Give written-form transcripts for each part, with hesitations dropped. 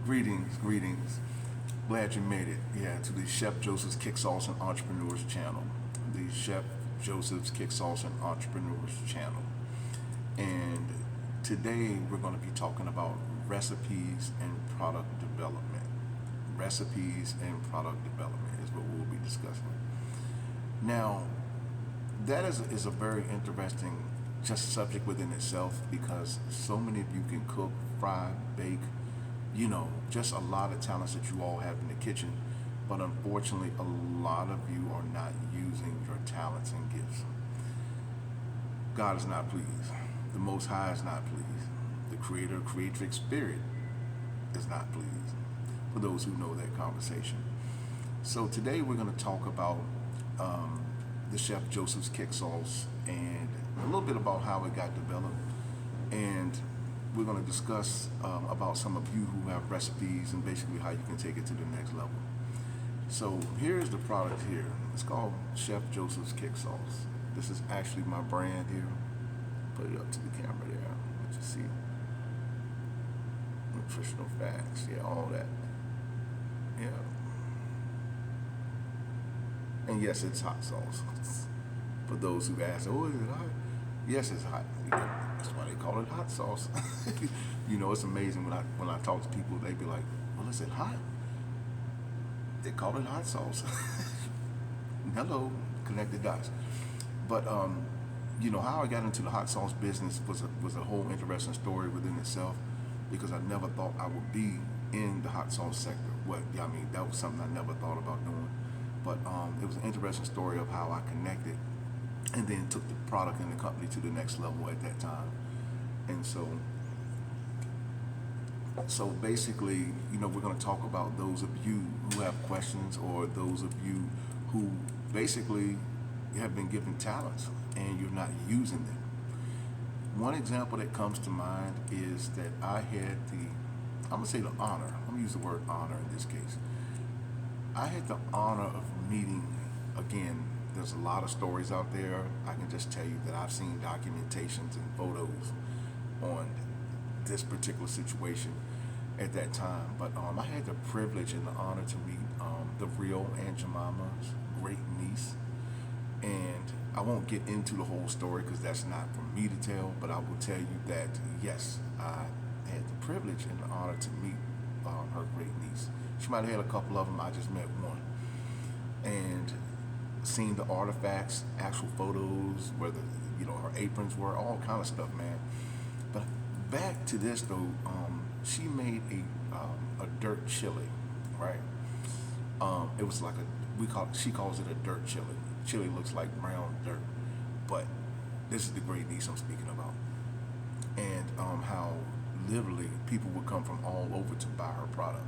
Greetings. Glad you made it. Yeah, to the Chef Joseph's Kick Sauce and Entrepreneurs channel. The Chef Joseph's Kick Sauce and Entrepreneurs channel. And today we're going to be talking about recipes and product development. Recipes and product development is what we'll be discussing. Now, that is a very interesting just subject within itself, because so many of you can cook, fry, bake, just a lot of talents that you all have in the kitchen, but unfortunately a lot of you are not using your talents and gifts. God is not pleased. The Most High is not pleased. The Creator, Creatrix Spirit is not pleased, for those who know that conversation. So today we're going to talk about the Chef Joseph's Kick Sauce and a little bit about how it got developed, and we're going to discuss about some of you who have recipes and basically how you can take it to the next level. So here's the product here. It's called Chef Joseph's Kick Sauce. This is actually my brand here. Put it up to the camera there. Let you see. Nutritional facts, yeah, all that. Yeah. And yes, it's hot sauce. For those who ask, oh, is it hot? Yes, it's hot. That's why they call it hot sauce. It's amazing when I talk to people, they be like, well, is it hot? They call it hot sauce. Hello, connected dots. But how I got into the hot sauce business was a whole interesting story within itself, because I never thought I would be in the hot sauce sector. That was something I never thought about doing. But it was an interesting story of how I connected and then took the product and the company to the next level at that time. And so basically, we're going to talk about those of you who have questions, or those of you who basically have been given talents and you're not using them. One example that comes to mind is that I had I'm going to say the honor, I'm going to use the word honor in this case. I had the honor of meeting, again, there's a lot of stories out there. I can just tell you that I've seen documentations and photos on this particular situation at that time. But I had the privilege and the honor to meet the real Aunt Jemima's great niece. And I won't get into the whole story because that's not for me to tell, but I will tell you that, yes, I had the privilege and the honor to meet her great niece. She might have had a couple of them, I just met one. And seeing the artifacts, actual photos, where her aprons were, all kind of stuff, man. But back to this though, she made a dirt chili, right? It was like she calls it a dirt chili. Chili looks like brown dirt, but this is the great niece I'm speaking about. And how literally people would come from all over to buy her product.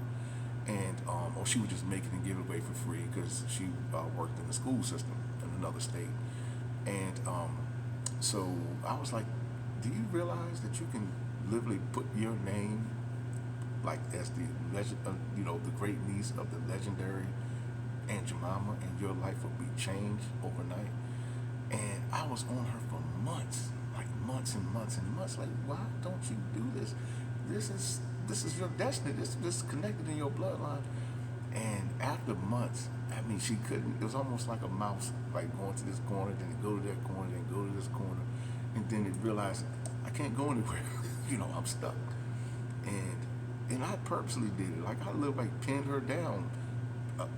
And or she would just make it and give it away for free, because she worked in the school system in another state. And so I was like, do you realize that you can literally put your name like as the legend, the great niece of the legendary Aunt Jemima, and your life would be changed overnight? And I was on her for months, like months and months and months. Like, why don't you do this? This is your destiny. This is connected in your bloodline. And after months, she couldn't. It was almost like a mouse, like going to this corner, then go to that corner, then go to this corner, and then it realized I can't go anywhere. I'm stuck. And I purposely did it. Like I pinned her down,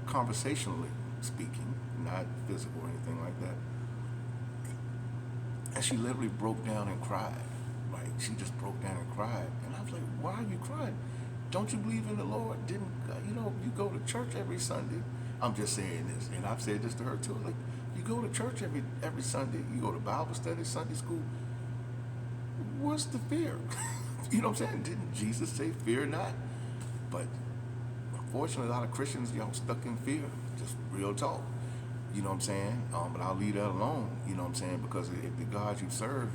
conversationally speaking, not physical or anything like that. And she literally broke down and cried. Like, she just broke down and cried. And I was like, why are you crying? Don't you believe in the Lord? You go to church every Sunday. I'm just saying this, and I've said this to her too. Like, you go to church every Sunday. You go to Bible study, Sunday school. What's the fear? You know what I'm saying? Didn't Jesus say, fear not? But unfortunately, a lot of Christians, stuck in fear. Just real talk. You know what I'm saying? But I'll leave that alone. You know what I'm saying? Because if the God you serve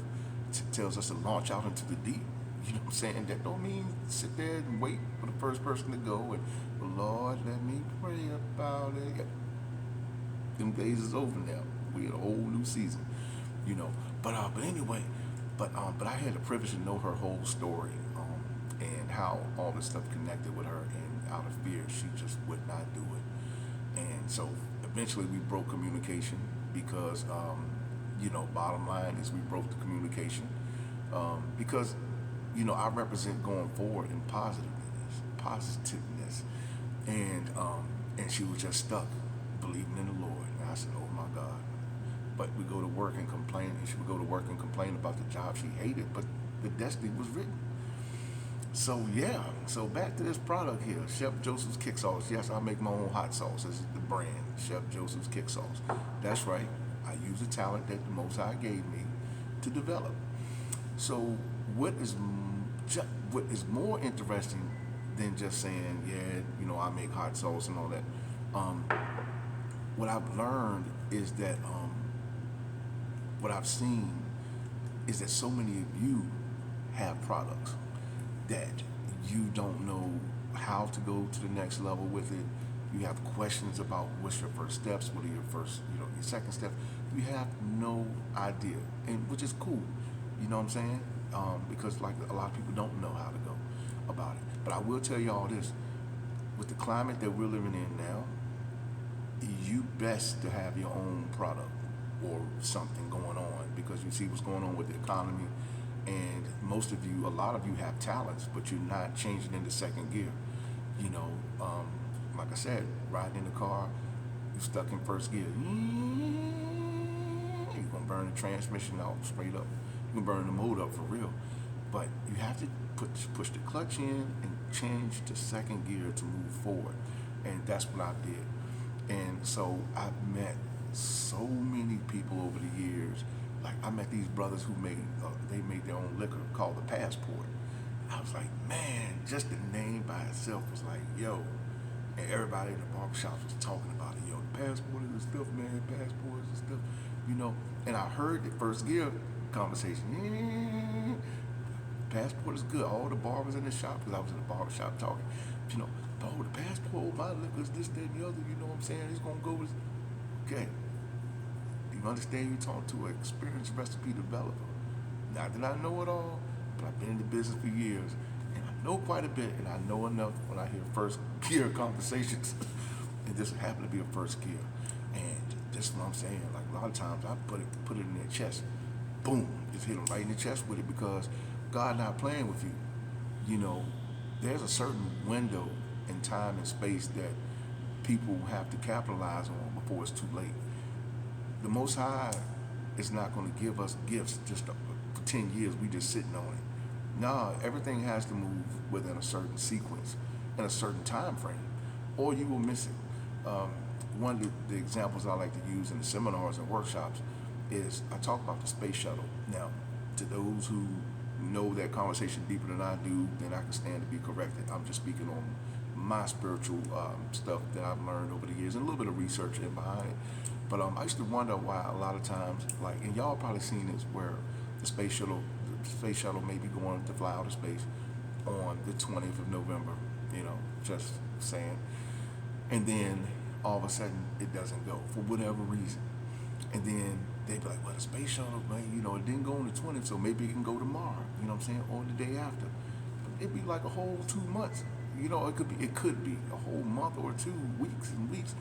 tells us to launch out into the deep, you know what I'm saying? That don't mean sit there and wait for the first person to go and, well, Lord, let me pray about it. Them days is over now. We in a whole new season, But anyway, but I had the privilege to know her whole story. and how all this stuff connected with her, and out of fear, she just would not do it. And so eventually we broke communication because, bottom line is we broke the communication because, I represent going forward in positiveness, and she was just stuck believing in the Lord. And I said, oh my God. But we go to work and complain, and she would go to work and complain about the job she hated, but the destiny was written. So yeah, so back to this product here, Chef Joseph's Kick Sauce. Yes, I make my own hot sauce. This is the brand, Chef Joseph's Kick Sauce. That's right. I use the talent that the Most High gave me to develop. So what is more interesting than just saying, yeah, I make hot sauce and all that. What I've learned is that what I've seen is that so many of you have products that you don't know how to go to the next level with it. You have questions about what's your first steps, what are your first, your second steps. You have no idea, and which is cool. You know what I'm saying? Because like a lot of people don't know how to go about it. But I will tell you all this: with the climate that we're living in now, you best to have your own product or something going on, because you see what's going on with the economy, and most of you, a lot of you have talents, but you're not changing into second gear. Like I said, riding in the car, you're stuck in first gear. You're gonna burn the transmission out straight up. You're gonna burn the motor up for real. But you have to push the clutch in and change to second gear to move forward. And that's what I did. And so I've met so many people over the years. Like I met these brothers who made their own liquor called the Passport. I was like, man, just the name by itself was like, yo. And everybody in the barbershops was talking about it. Yo, the Passport is the stuff, man. Passport is the stuff, And I heard the first gear conversation. Passport is good. All the barbers in the shop, because I was in the barbershop talking, oh, the Passport, my liquors, this, that, and the other, you know what I'm saying? It's going to go with, okay. You understand, you're talking to an experienced recipe developer. Not that I know it all, but I've been in the business for years, and I know quite a bit, and I know enough when I hear first gear conversations. And this happened to be a first gear. And this is what I'm saying. Like a lot of times I put it in their chest. Boom, just hit them right in the chest with it, because God not playing with you. There's a certain window in time and space that people have to capitalize on before it's too late. The Most High is not going to give us gifts just for 10 years. We just sitting on it. No, everything has to move within a certain sequence and a certain time frame, or you will miss it. One of the examples I like to use in the seminars and workshops is I talk about the space shuttle. Now, to those who know that conversation deeper than I do, then I can stand to be corrected. I'm just speaking on my spiritual stuff that I've learned over the years and a little bit of research in behind it. But I used to wonder why a lot of times, and y'all probably seen this, where the space shuttle may be going to fly out of space on the 20th of November, just saying. And then all of a sudden it doesn't go for whatever reason. And then they'd be like, well, the space shuttle, man, it didn't go on the 20th, so maybe it can go tomorrow, you know what I'm saying, or the day after. But it'd be like a whole 2 months. It could be a whole month or 2 weeks and weeks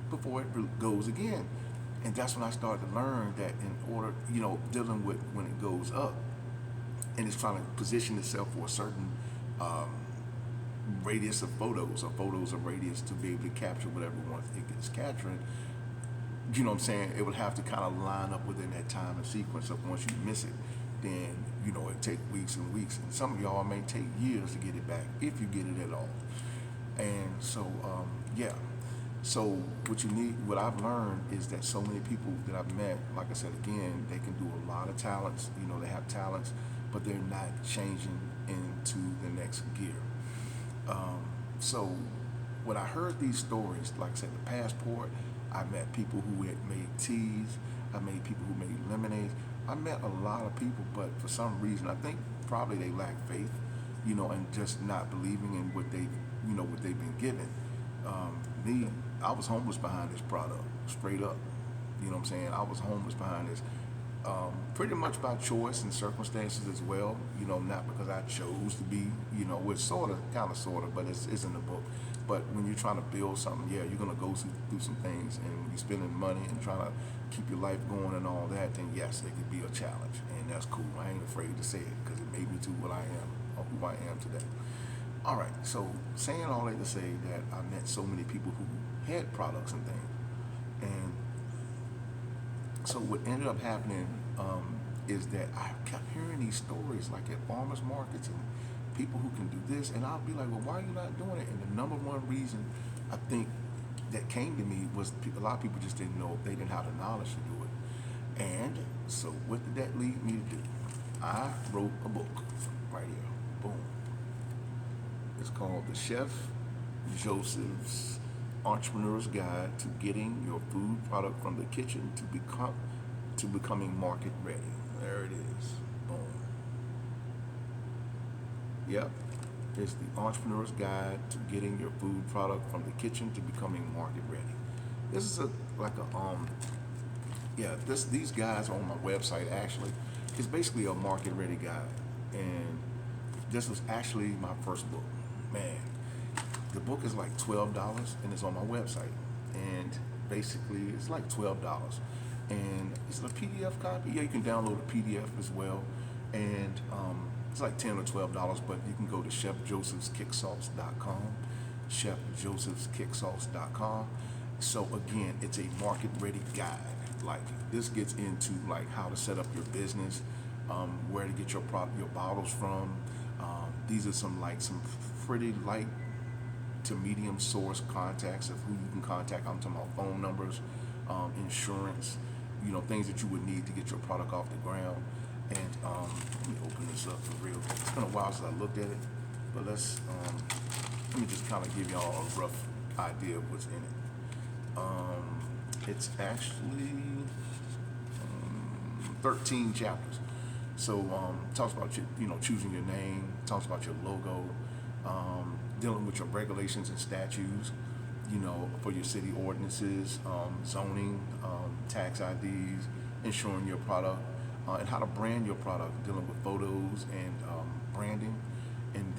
before it goes again. And that's when I started to learn that in order, dealing with when it goes up and it's trying to position itself for a certain radius of photos, or photos of radius to be able to capture whatever it gets capturing, you know what I'm saying, it would have to kind of line up within that time and sequence. Of once you miss it, then, it take weeks and weeks. And some of y'all may take years to get it back, if you get it at all. And so, yeah. So what I've learned is that so many people that I've met, like I said again, they can do a lot of talents, they have talents, but they're not changing into the next gear. So when I heard these stories, like I said, the Passport, I met people who had made teas, I met people who made lemonades. I met a lot of people, but for some reason, I think probably they lack faith, and just not believing in what what they've been given. I was homeless behind this product, straight up. You know what I'm saying? I was homeless behind this. Pretty much by choice and circumstances as well. Not because I chose to be. It's kind of, sort of, but it's in the book. But when you're trying to build something, yeah, you're gonna go through some things, and when you're spending money and trying to keep your life going and all that, then yes, it could be a challenge, and that's cool. I ain't afraid to say it because it made me to what I am or who I am today. All right, so saying all that to say that I met so many people who had products and things, and so what ended up happening is that I kept hearing these stories like at farmers markets and people who can do this, and I'll be like, well, why are you not doing it? And the number one reason I think that came to me was a lot of people just didn't know, they didn't have the knowledge to do it. And so what did that lead me to do? I wrote a book right here. Boom. It's called The Chef Joseph's Entrepreneur's Guide to Getting Your Food Product from the Kitchen to Becoming Market Ready. There it is. Boom. Yep. It's the Entrepreneur's Guide to Getting Your Food Product from the Kitchen to Becoming Market Ready. This is these guides are on my website actually. It's basically a market ready guide. And this was actually my first book. Man, the book is like $12 and it's on my website. And basically it's like $12. And it's a PDF copy. Yeah, you can download a PDF as well. And it's like $10 or $12, but you can go to chefjosephskicksauce.com, chefjosephskicksauce.com. So again, it's a market ready guide. Like this gets into like how to set up your business, where to get your bottles from. These are some pretty light to medium source contacts of who you can contact. I'm talking about phone numbers, insurance, things that you would need to get your product off the ground. And let me open this up for real. It's been a while since I looked at it, but let me just kind of give y'all a rough idea of what's in it. It's actually 13 chapters. So talks about choosing your name, talks about your logo, dealing with your regulations and statutes, for your city ordinances, zoning, tax IDs, insuring your product, and how to brand your product, dealing with photos and branding, and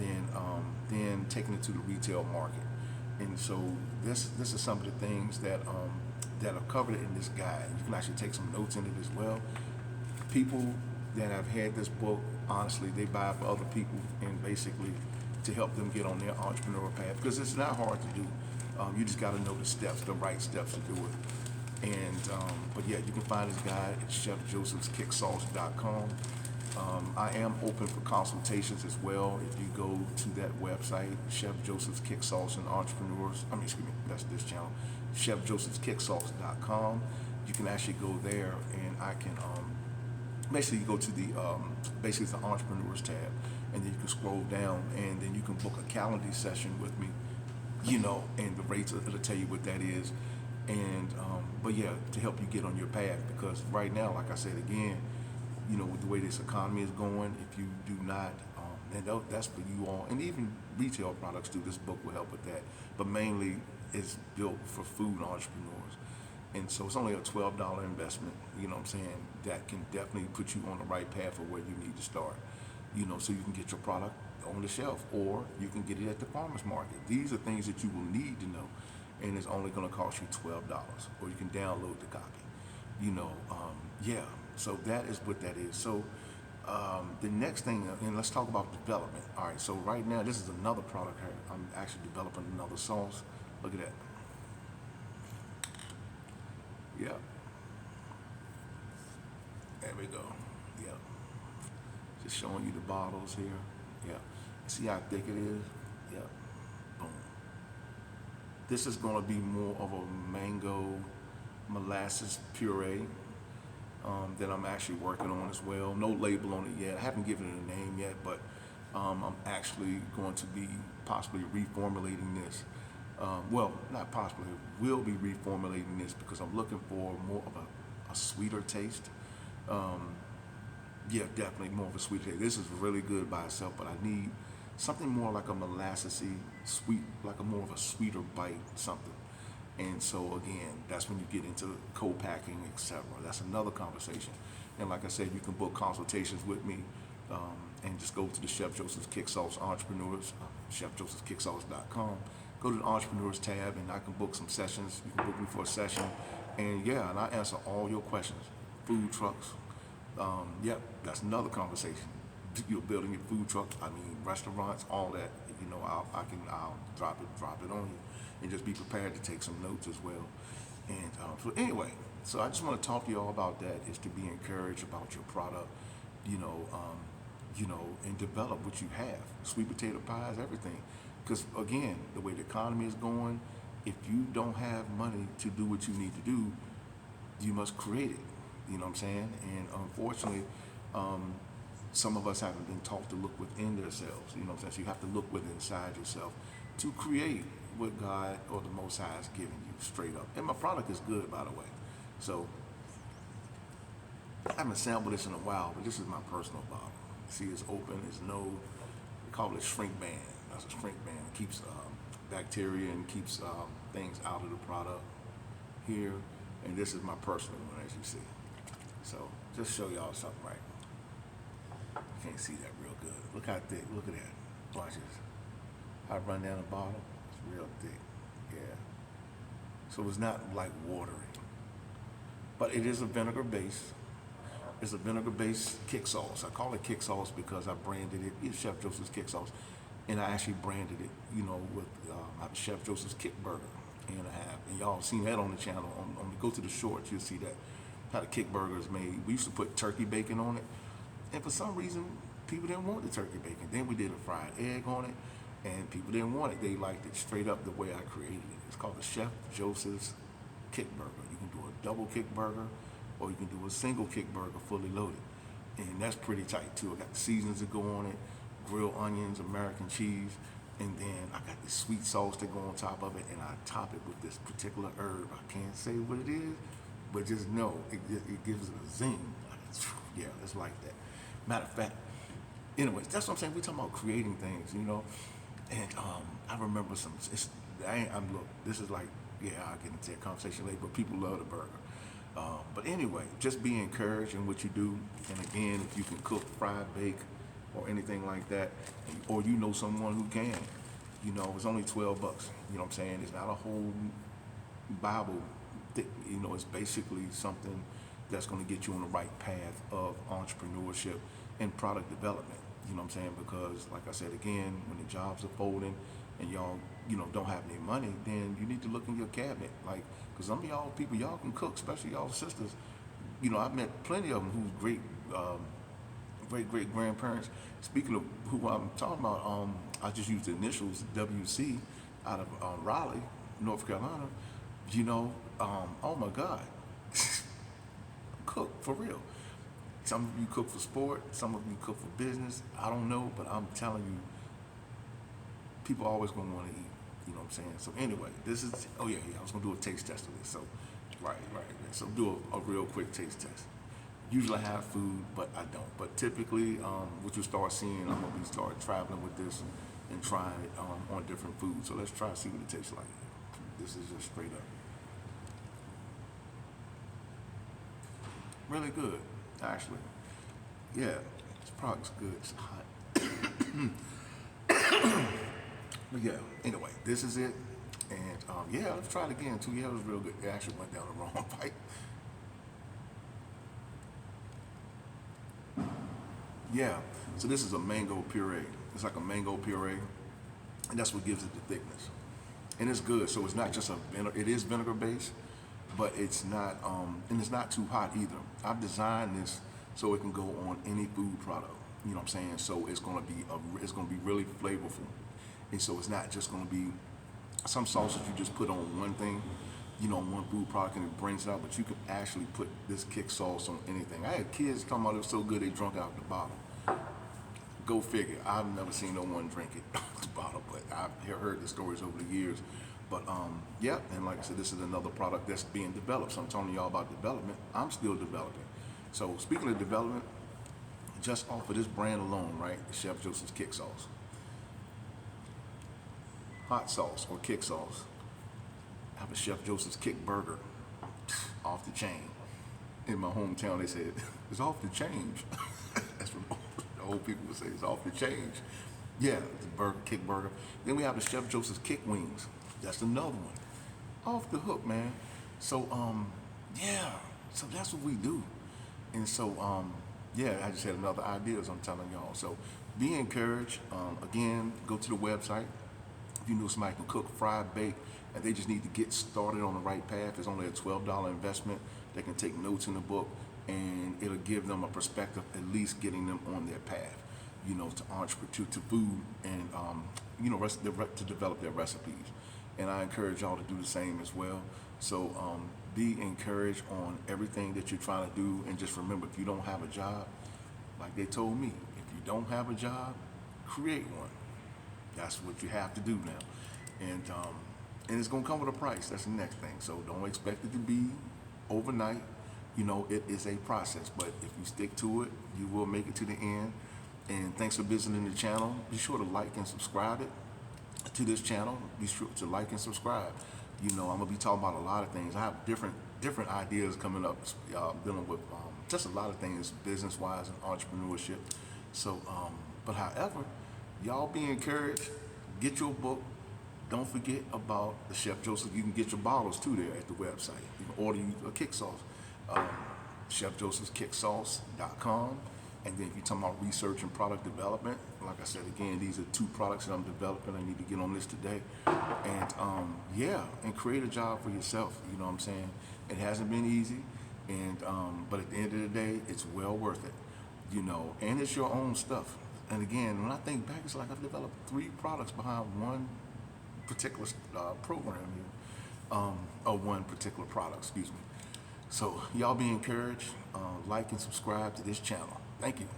then taking it to the retail market. And so this is some of the things that are covered in this guide. You can actually take some notes in it as well. People that have had this book, honestly, they buy it for other people and basically to help them get on their entrepreneurial path, because it's not hard to do. You just got to know the right steps to do it. And but yeah, you can find this guide at chefjosephskicksauce.com. I am open for consultations as well. If you go to that website, Chef Joseph's Kick Sauce and Entrepreneurs, that's this channel, chefjosephskicksauce.com. You can actually go there, and I can basically go to the basically it's the Entrepreneurs tab, and then you can scroll down, and then you can book a calendar session with me, and the rates, it'll tell you what that is. And but yeah, to help you get on your path, because right now, like I said again, with the way this economy is going, if you do not, and that's for you all, and even retail products too, this book will help with that. But mainly, it's built for food entrepreneurs. And so it's only a $12 investment, that can definitely put you on the right path of where you need to start, so you can get your product on the shelf, or you can get it at the farmer's market. These are things that you will need to know, and it's only going to cost you $12, or you can download the copy, yeah. So that is what that is. So the next thing, and let's talk about development. All right, so right now, this is another product here. I'm actually developing another sauce. Look at that. Yeah. There we go. Yeah. Just showing you the bottles here. Yeah. See how thick it is? Yeah. Boom. This is going to be more of a mango molasses puree that I'm actually working on as well. No label on it yet. I haven't given it a name yet, but I'm actually going to be possibly reformulating this. Well, not possibly, will be reformulating this because I'm looking for more of a sweeter taste. Yeah, definitely more of a sweeter taste. This is really good by itself, but I need something more like a molassesy, sweet, like a more of a sweeter bite, something. And so again, that's when you get into co-packing, etc. That's another conversation. And like I said, you can book consultations with me, and just go to the Chef Joseph's Kick Sauce Entrepreneurs, chefjosephskicksauce.com. Go to the Entrepreneurs tab, and I can book some sessions. You can book me for a session, and yeah, and I answer all your questions. Food trucks, yep, that's another conversation. You're building your food truck. I mean, restaurants, all that. You know, I'll drop it on you, and just be prepared to take some notes as well. And so anyway, so I just want to talk to you all about that. Is to be encouraged about your product, you know, and develop what you have. Sweet potato pies, everything. Because again, the way the economy is going, if you don't have money to do what you need to do, you must create it. You know what I'm saying? And unfortunately, some of us haven't been taught to look within themselves. You know what I'm saying? So you have to look within inside yourself to create what God or the Most High has given you straight up. And my product is good, by the way. So I haven't sampled this in a while, but this is my personal bottle. See, it's open. It's no, we call it shrink band. That's a shrink band. It keeps bacteria and keeps things out of the product here. And this is my personal one, as you see. So just show y'all something right. You can't see that real good. Look how thick. Look at that. Watch this. How I run down the bottle. It's real thick. Yeah. So it's not like watery. But it is a vinegar base. It's a vinegar-based kick sauce. I call it kick sauce because I branded it. It's Chef Joseph's Kick Sauce. And I actually branded it, you know, with Chef Joseph's Kick Burger. And y'all seen that on the channel. Go to the shorts, you'll see that. How the kick burger is made. We used to put turkey bacon on it. And for some reason, people didn't want the turkey bacon. Then we did a fried egg on it. And people didn't want it. They liked it straight up the way I created it. It's called the Chef Joseph's Kick Burger. You can do a double kick burger, or you can do a single kick burger fully loaded. And that's pretty tight too. I got the seasonings that go on it, grilled onions, American cheese, and then I got this sweet sauce that go on top of it, and I top it with this particular herb. I can't say what it is, but just know it gives it a zing. Yeah, it's like that. Matter of fact, anyways, that's what I'm saying. We're talking about creating things, you know. And I remember look, this is like, yeah, I'll get into that conversation later, but people love the burger. But anyway, just be encouraged in what you do. And again, if you can cook, fry, bake, or anything like that, or you know someone who can, you know, it's only $12. You know what I'm saying? It's not a whole Bible. You know, it's basically something that's going to get you on the right path of entrepreneurship and product development. You know what I'm saying? Because, like I said again, when the jobs are folding and y'all, you know, don't have any money, then you need to look in your cabinet. Like, because some of y'all people, y'all can cook, especially y'all sisters. You know, I've met plenty of them who's great grandparents. Speaking of who I'm talking about, I just used the initials WC out of Raleigh, North Carolina. You know, oh my God, cook for real. Some of you cook for sport, some of you cook for business. I don't know, but I'm telling you, people are always gonna want to eat. You know what I'm saying? So anyway, this is, I was gonna do a taste test of this. So, right. So do a real quick taste test. Usually I have food, but I don't. But typically, what you start seeing, I'm gonna start traveling with this and trying it on different foods. So let's try to see what it tastes like. This is just straight up. Really good, actually. Yeah, this product's good. It's hot. But yeah, anyway, this is it. And let's try it again too. Yeah, it was real good. It actually went down the wrong pipe. Yeah, so this is a mango puree. It's like a mango puree, and that's what gives it the thickness. And it's good, so it's not just it is vinegar based, but it's not, and it's not too hot either. I've designed this so it can go on any food product. You know what I'm saying? So it's gonna be really flavorful. And so it's not just gonna be some sauces you just put on one thing, you know, on one food product and it brings it out, but you can actually put this kick sauce on anything. I had kids talking about it was so good they drunk out the bottle. Go figure. I've never seen no one drink it out the bottle, but I've heard the stories over the years. But and like I said, this is another product that's being developed. So I'm telling y'all about development. I'm still developing. So speaking of development, just off of this brand alone, right, the Chef Joseph's Kick Sauce. Hot sauce or kick sauce. I have a Chef Joseph's Kick Burger, off the chain. in my hometown, they said, it's off the change. That's what the old people would say, it's off the change. Yeah, the burger, kick burger. Then we have the Chef Joseph's Kick Wings. That's another one. Off the hook, man. So, yeah, so that's what we do. And so, yeah, I just had another idea, as I'm telling y'all. So be encouraged. Again, go to the website. If you know somebody can cook, fry, bake, and they just need to get started on the right path, it's only a $12 investment. They can take notes in the book, and it'll give them a perspective, at least getting them on their path, you know, to entrepreneur, to food, and you know, to develop their recipes. And I encourage y'all to do the same as well. So be encouraged on everything that you're trying to do, and just remember, if you don't have a job, like they told me, if you don't have a job, create one. That's what you have to do now. And it's gonna come with a price. That's the next thing. So don't expect it to be overnight. You know, it is a process, but if you stick to it, you will make it to the end. And thanks for visiting the channel. Be sure to like and subscribe to this channel. Be sure to like and subscribe. You know, I'm gonna be talking about a lot of things. I have different ideas coming up, dealing with just a lot of things, business-wise and entrepreneurship. So, but however, y'all be encouraged. Get your book. Don't forget about the Chef Joseph. You can get your bottles too there at the website. You can order you a kick sauce. ChefJoseph'sKickSauce.com. And then if you're talking about research and product development, like I said, again, these are 2 products that I'm developing. I need to get on this today. And yeah, and create a job for yourself. You know what I'm saying? It hasn't been easy, and but at the end of the day, it's well worth it. You know, and it's your own stuff. And again, when I think back, it's like I've developed 3 products behind one particular program here, or one particular product, excuse me. So y'all be encouraged, like and subscribe to this channel. Thank you.